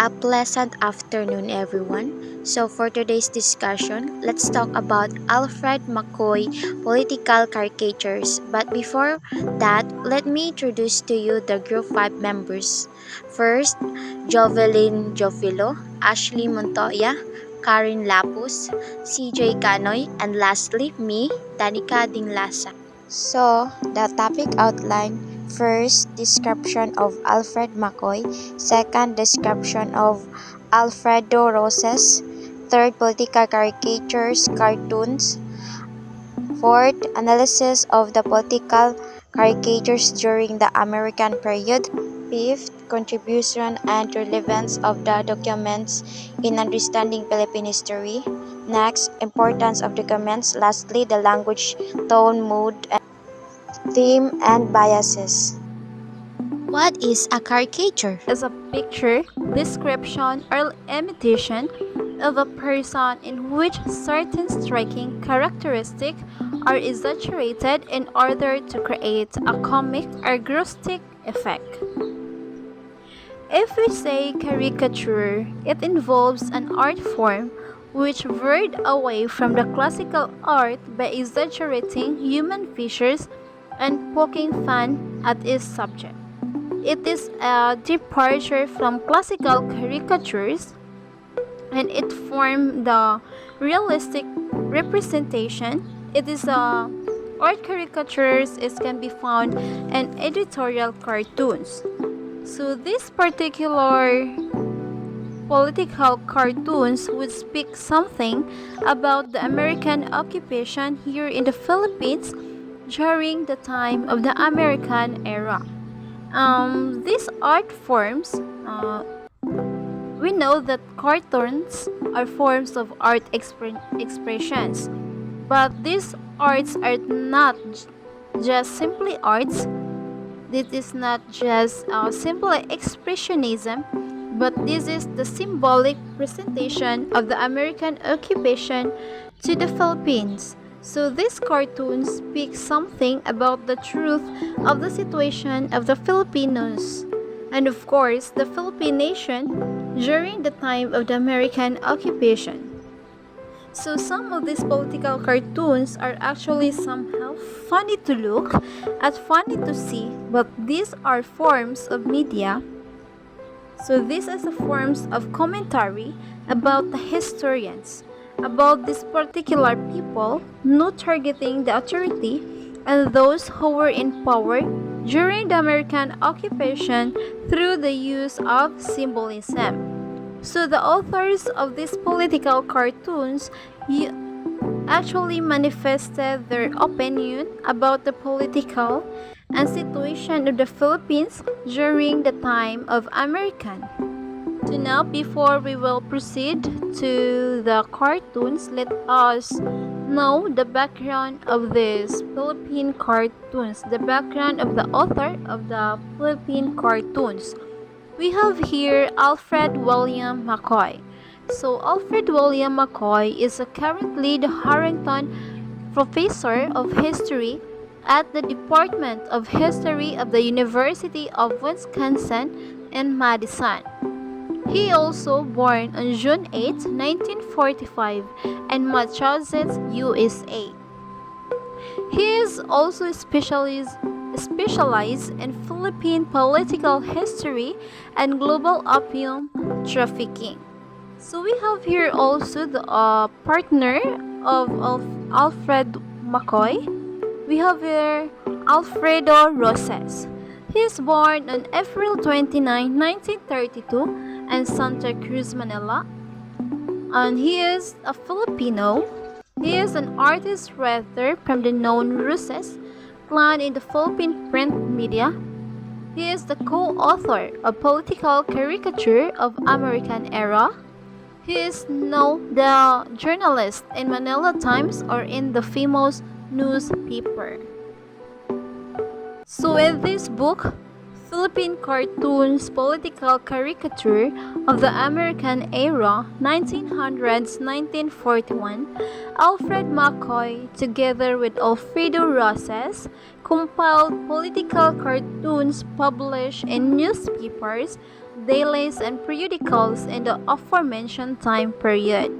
A pleasant afternoon, everyone. So, for today's discussion, let's talk about Alfred McCoy political caricatures. But before that, let me introduce to you the Group 5 members. First, Jovelyn Jovilo, Ashley Montoya, Karen Lapus, CJ Canoy, and lastly, me, Danica Dinglasa. So, the topic outline: first, description of Alfred McCoy; second, description of Alfredo Roses; third, political caricatures, cartoons; fourth, analysis of the political caricatures during the American period; fifth, contribution and relevance of the documents in understanding Philippine history; next, importance of documents; lastly, the language, tone, mood, theme, and biases. What is a caricature? Is a picture, description, or imitation of a person in which certain striking characteristics are exaggerated in order to create a comic or grotesque effect. If we say caricature, it involves an art form which veered away from the classical art by exaggerating human features and poking fun at its subject. It is a departure from classical caricatures, and it formed the realistic representation. It is art caricatures. It can be found in editorial cartoons. So these particular political cartoons would speak something about the American occupation here in the Philippines during the time of the American era. These art forms, we know that cartoons are forms of art expressions, but these arts are not just simply arts. This is not just simple expressionism, but this is the symbolic presentation of the American occupation to the Philippines. So these cartoons speak something about the truth of the situation of the Filipinos and of course the Philippine nation during the time of the American occupation. So some of these political cartoons are actually somehow funny to look at, funny to see, but these are forms of media. So these are the forms of commentary about the historians, about these particular people, not targeting the authority and those who were in power during the American occupation through the use of symbolism. So the authors of these political cartoons actually manifested their opinion about the political and situation of the Philippines during the time of American. So now, before we will proceed to the cartoons, let us know the background of these Philippine cartoons, the background of the author of the Philippine cartoons. We have here Alfred William McCoy. So Alfred William McCoy is currently the Harrington Professor of History at the Department of History of the University of Wisconsin in Madison. He also born on June 8, 1945 in Massachusetts, USA. He is also specialized in Philippine political history and global opium trafficking. So we have here also the partner of Alfred McCoy. We have here Alfredo Roses. He is born on April 29, 1932 in Santa Cruz, Manila. And he is a Filipino. He is an artist writer from the known Roses clan in the Philippine print media. He is the co-author of Political Caricature of American Era. He is now the journalist in Manila Times or in the famous newspaper. So in this book, Philippine Cartoons Political Caricature of the American Era 1900s-1941, Alfred McCoy, together with Alfredo Roses, compiled political cartoons published in newspapers dailies, and periodicals in the aforementioned time period.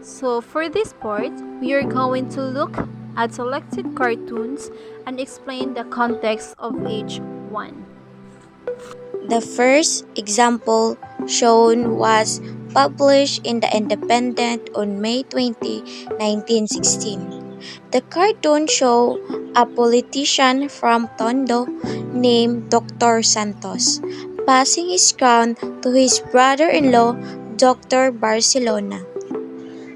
So, for this part, we are going to look at selected cartoons and explain the context of each one. The first example shown was published in The Independent on May 20, 1916. The cartoon showed a politician from Tondo named Dr. Santos passing his crown to his brother-in-law, Dr. Barcelona.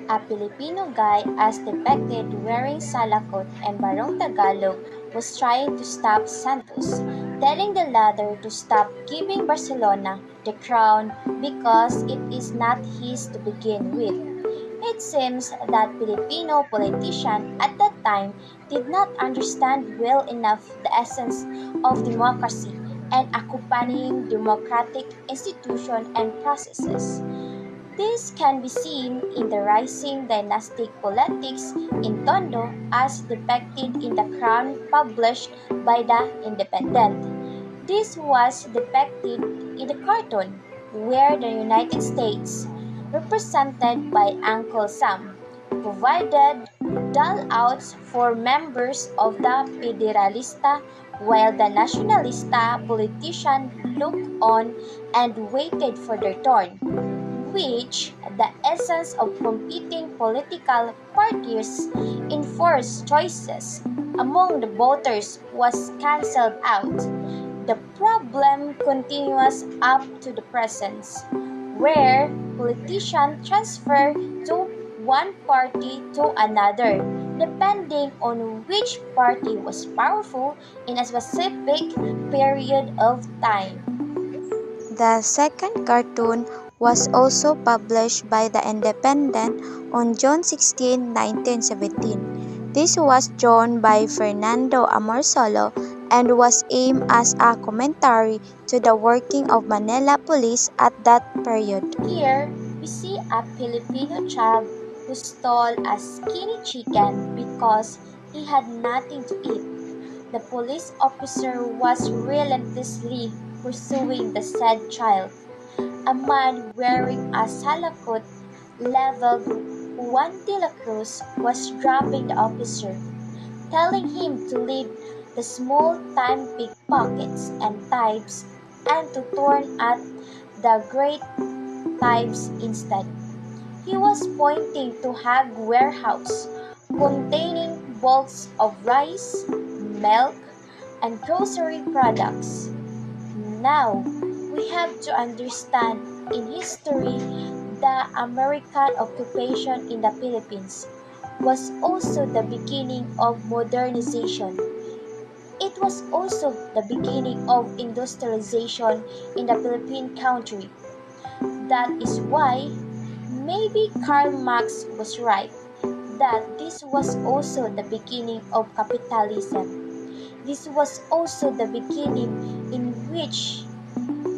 A Filipino guy as depicted wearing salakot and barong Tagalog was trying to stop Santos, telling the latter to stop giving Barcelona the crown because it is not his to begin with. It seems that Filipino politicians at that time did not understand well enough the essence of democracy and accompanying democratic institutions and processes. This can be seen in the rising dynastic politics in Tondo as depicted in the crown published by the Independent. This was depicted in the cartoon, where the United States, represented by Uncle Sam, provided doll-outs for members of the Federalista while the Nacionalista politicians looked on and waited for their turn, which the essence of competing political parties enforced choices among the voters was cancelled out. The problem continues up to the present, where politicians transfer to one party to another, depending on which party was powerful in a specific period of time. The second cartoon was also published by The Independent on June 16, 1917. This was drawn by Fernando Amorsolo and was aimed as a commentary to the working of Manila police at that period. Here, we see a Filipino child who stole a skinny chicken because he had nothing to eat. The police officer was relentlessly pursuing the said child. A man wearing a salakot leveled Juan de la Cruz was dropping the officer, telling him to leave the small-time pickpockets and thieves and to turn at the great thieves instead. He was pointing to a warehouse containing bulks of rice, milk, and grocery products. Now, we have to understand in history the American occupation in the Philippines was also the beginning of modernization. It was also the beginning of industrialization in the Philippine country. That is why maybe Karl Marx was right that this was also the beginning of capitalism. This was also the beginning in which,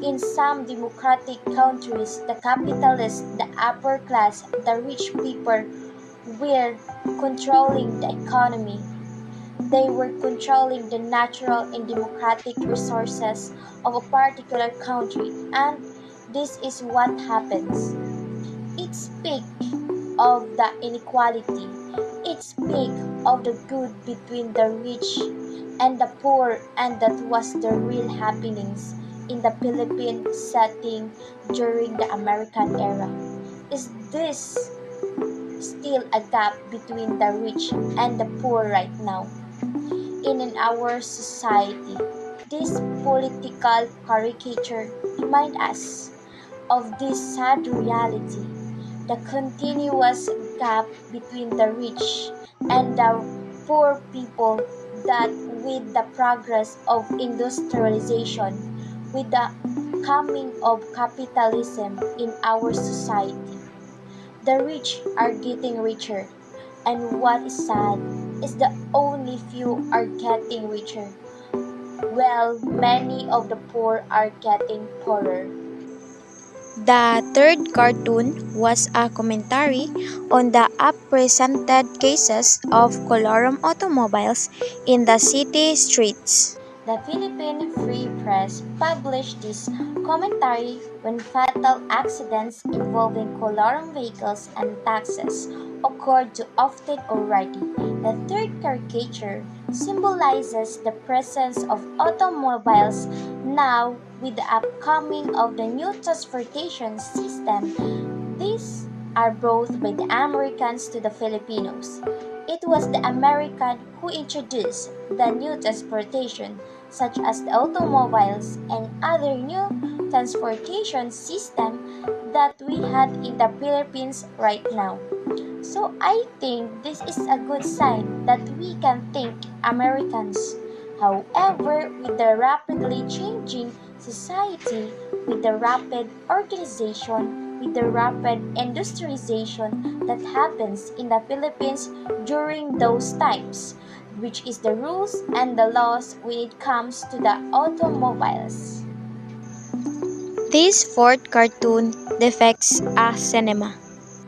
in some democratic countries, the capitalists, the upper class, the rich people were controlling the economy. They were controlling the natural and democratic resources of a particular country, and this is what happens. It speaks of the inequality. It speaks of the good between the rich and the poor, and that was the real happenings in the Philippine setting during the American era. Is this still a gap between the rich and the poor right now in our society? This political caricature remind us of this sad reality, the continuous gap between the rich and the poor people, that with the progress of industrialization, with the coming of capitalism in our society, the rich are getting richer, and what is sad is the only few are getting richer, while many of the poor are getting poorer. The third cartoon was a commentary on the up-presented cases of colorum automobiles in the city streets. The Philippine Free Press published this commentary when fatal accidents involving colorum vehicles and taxis occurred too often already. The third caricature symbolizes the presence of automobiles now with the upcoming of the new transportation system. These are brought by the Americans to the Filipinos. It was the American who introduced the new transportation, such as the automobiles and other new transportation system that we had in the Philippines right now. So I think this is a good sign that we can thank Americans. However, with the rapidly changing society, with the rapid organization, with the rapid industrialization that happens in the Philippines during those times, which is the rules and the laws when it comes to the automobiles. This fourth cartoon depicts a cinema.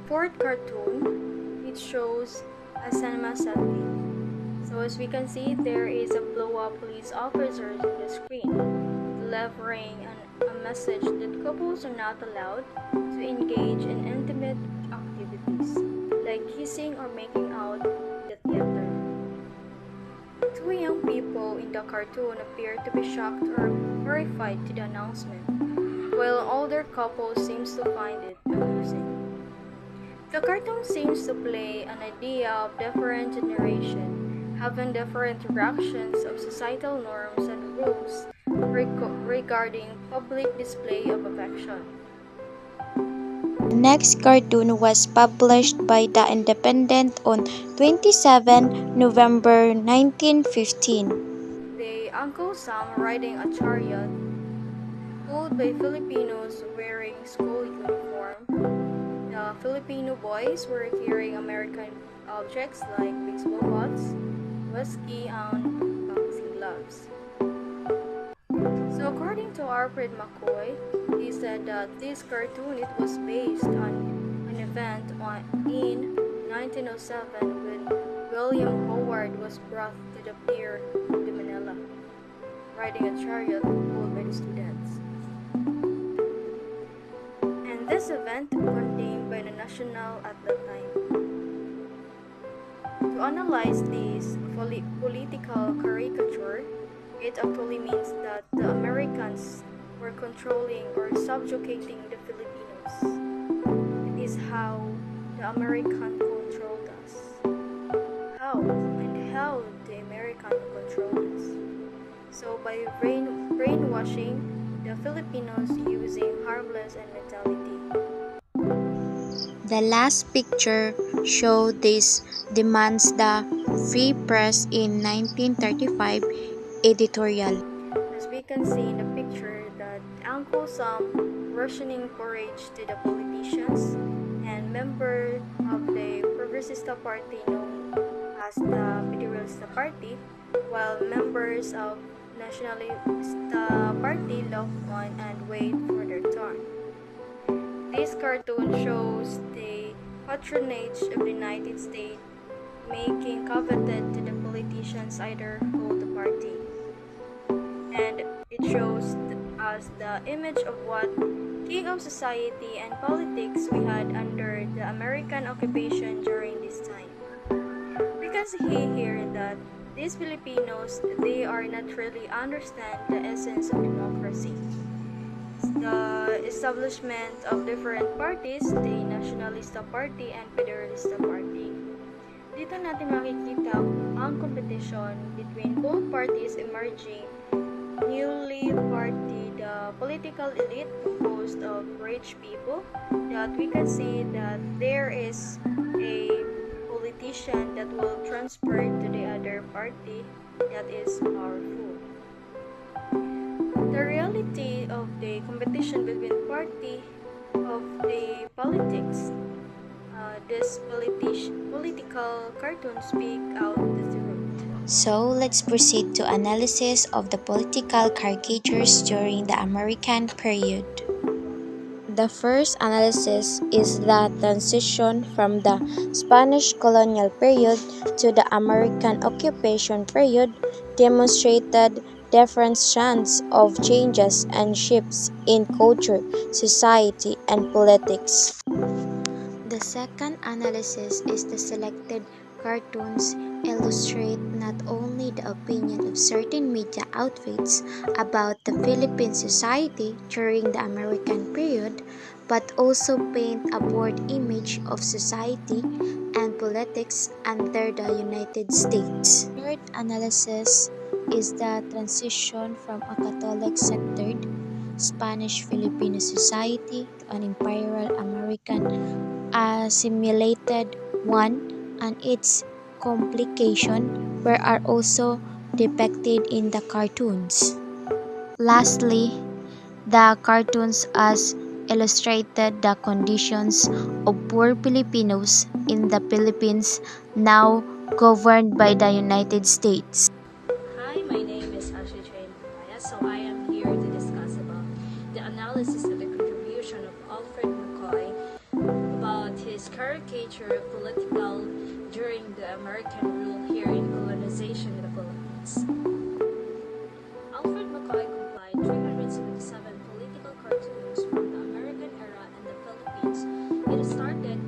Fourth cartoon, it shows a cinema setting. So as we can see, there is a blow-up police officer in the screen, delivering a message that couples are not allowed to engage in intimate activities, like kissing or making out in the theater. Two young people in the cartoon appear to be shocked or horrified to the announcement, while an older couple seems to find it amusing. The cartoon seems to play an idea of different generation having different reactions of societal norms and rules regarding public display of affection. The next cartoon was published by The Independent on 27 November 1915. The Uncle Sam riding a chariot, pulled by Filipinos wearing school uniform. The Filipino boys were carrying American objects like baseball bats, whiskey, and boxing gloves. So according to Alfred McCoy, he said that this cartoon it was based on an event in 1907 when William Howard was brought to the pier in Manila, riding a chariot pulled by the students. And this event condemned by the National at the time. To analyze this political caricature, it actually means that the Americans were controlling or subjugating the Filipinos. It is how the American controlled us. How and how the American controlled us. So by brainwashing the Filipinos using harmless and mentality. The last picture showed this demands the free press in 1935 editorial. As we can see in the picture that Uncle Sam rationing courage to the politicians and member of the Progresista Party known as the Federalista Party, while members of Nationalista Party look on and wait for their turn. This cartoon shows the patronage of the United States making coveted to the politicians either hold the party. And it shows us the image of what king of society and politics we had under the American occupation during this time. We can see here that these Filipinos, they are not really understand the essence of democracy. The establishment of different parties, the Nationalista Party and Federalista Party. Dito natin makikita ang competition between both parties emerging newly party, the political elite composed of rich people, that we can see that there is a politician that will transfer to the other party that is powerful. The reality of the competition between party of the politics, this political cartoons speak out the truth. So let's proceed to analysis of the political caricatures during the American period. The first analysis is the transition from the Spanish colonial period to the American occupation period demonstrated different strands of changes and shifts in culture, society, and politics. The second analysis is the selected cartoons illustrate not only the opinion of certain media outlets about the Philippine society during the American period, but also paint a broad image of society and politics under the United States. Third analysis is the transition from a Catholic-centered Spanish Filipino society to an imperial American assimilated one, and its complication were are also depicted in the cartoons. Lastly, the cartoons as illustrated the conditions of poor Filipinos in the Philippines now governed by the United States. Hi, my name is Ashley Train. So I am here to discuss about the analysis of the contribution of Alfred McCoy about his caricature of political during the American rule here in colonization in the Philippines. Alfred McCoy compiled 377 political cartoons from the American era in the Philippines. It started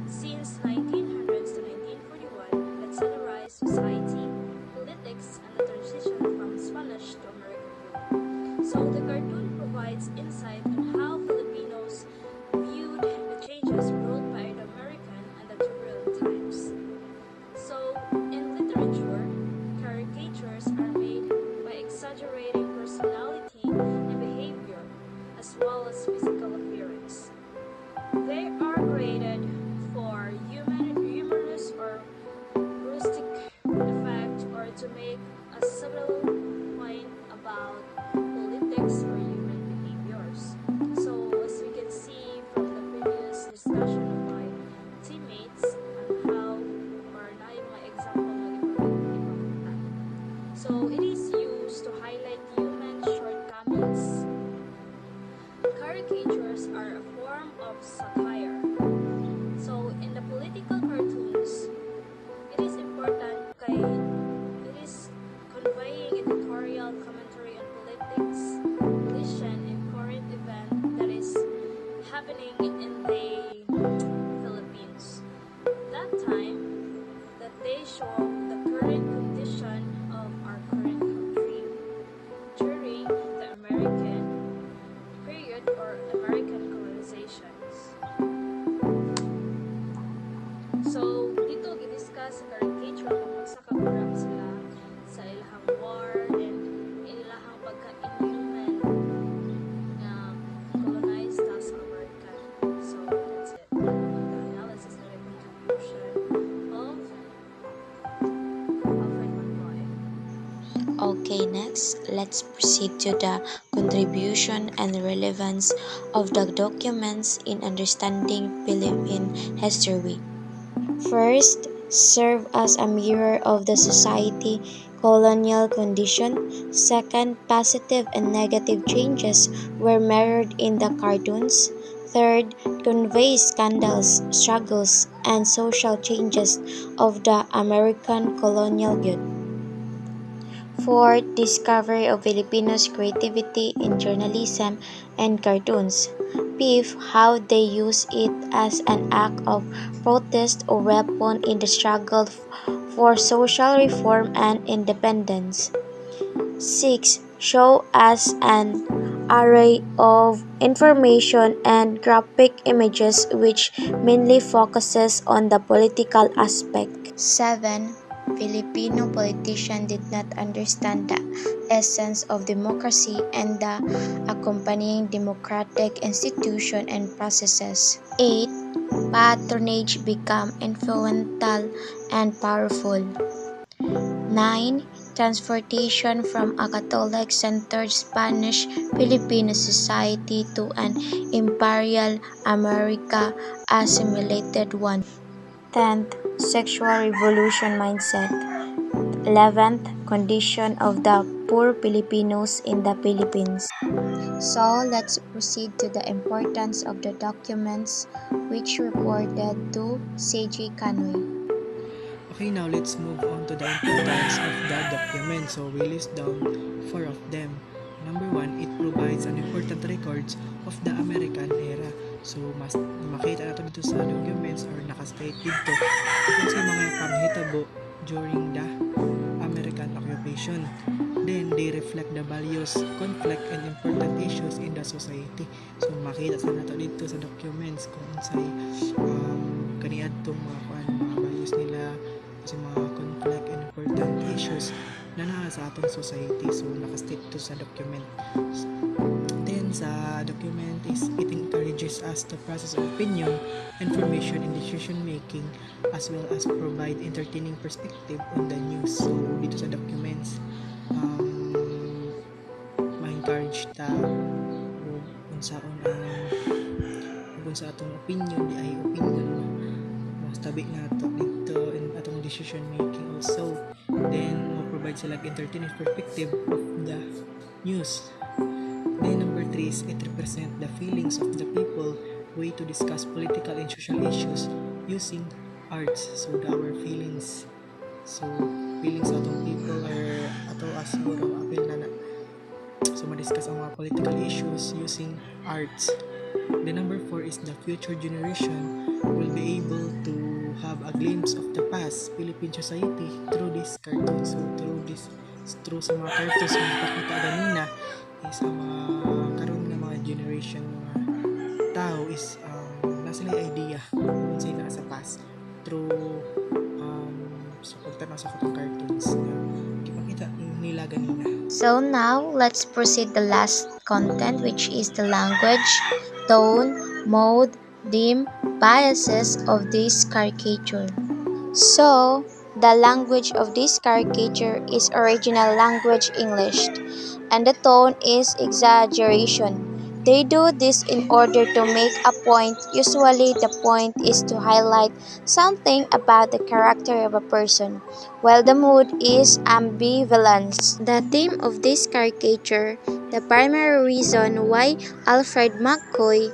since 1900s to 1941 that satirized society, politics, and the transition from Spanish to American rule. So the cartoon provides insight on how Filipinos viewed the changes brought by the American and the turbulent times. So, in literature, caricatures are made by exaggerating personality and behavior, as well as physical appearance. They are created for humorous or rustic effect or to make a subtle point about politics or human behaviors. So, as we can see from the previous discussion of my teammates on how or na yung mga example ng ipakita. So, it is used to highlight human shortcomings. Caricatures are a form of satire. So, in the political cartoons, it is important kay it is conveying editorial commentary on politics, religion, and current event that is happening in the Philippines. That time, that they show the current condition of our current country during the American period or American colonizations. So, dito gidiscuss sa caricature kung unsa ka kurap sila sa ilahang war and ilahang pagka-inhuman nga colonized ta sa American. So, that's it. The analysis and the contribution of Alfred McCoy. Okay, next, let's proceed to the contribution and relevance of the documents in understanding Philippine history. First, serve as a mirror of the society colonial condition. Second, positive and negative changes were mirrored in the cartoons. Third, convey scandals, struggles, and social changes of the American colonial period. Fourth, discovery of Filipinos' creativity in journalism and cartoons. Fifth, how they use it as an act of protest or weapon in the struggle for social reform and independence. Six, show us an array of information and graphic images which mainly focuses on the political aspect. 7. Filipino politicians did not understand the essence of democracy and the accompanying democratic institution and processes. 8. Patronage became influential and powerful. 9. Transportation from a Catholic-centered Spanish Filipino society to an imperial America assimilated one. 10th. Sexual revolution mindset. 11th. Condition of the poor Filipinos in the Philippines. So let's proceed to the importance of the documents which reported to C.J. Canoy. Okay, now let's move on to the importance of the document. So we list down four of them. Number one, it provides an important records of the American era. So mas makita nato dito sa documents or nakastate dito kung sa mga panghitabo during the American occupation. Then they reflect the values, conflict, and important issues in the society. So makita sa nato dito sa documents kung unsay kaniadtong mga values nila, sa mga conflict and important issues na naa sa atong society. So nakastate to sa document. Then sa document is it encourages us to process opinion, information, and decision making, as well as provide entertaining perspective on the news. So dito sa documents, ma-encourage ta o unsaon ang kung sa atong opinion di ay opinion mas tabi na to dito in atong decision making also. Then provide sila entertaining perspective of the news. Then number 3 is it represent the feelings of the people, way to discuss political and social issues using arts. So our feelings, so feelings sa atong people or ato as siguro apil na so ma-discuss ang mga political issues using arts. The number 4 is the future generation will be able to have a glimpse of the past Philippine society through this cartoon. So through sa mga cartoons na ipakita ganina is ang mga karon nga mga generation mga tao is na sila idea kung sila sa past through sa pagtanaw sa katong cartoons na ipakita nila ganina. So now, let's proceed the last content, which is the language, tone, mode, theme, biases of this caricature. So, the language of this caricature is original language English, and the tone is exaggeration. They do this in order to make a point. Usually, the point is to highlight something about the character of a person, while the mood is ambivalence. The theme of this caricature, the primary reason why Alfred McCoy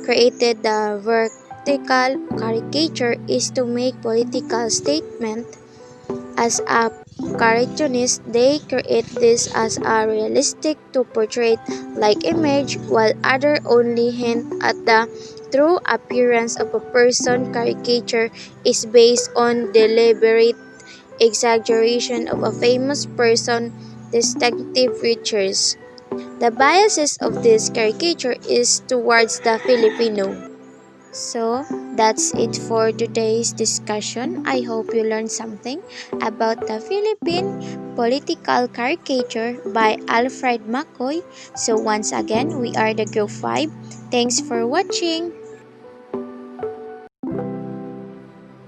created the vertical caricature is to make political statement. As a cartoonist, they create this as a realistic to portray like image, while other only hint at the true appearance of a person. Caricature is based on deliberate exaggeration of a famous person distinctive features. The biases of this caricature is towards the Filipino. So, that's it for today's discussion. I hope you learned something about the Philippine political caricature by Alfred McCoy. So, once again, we are the Group 5. Thanks for watching.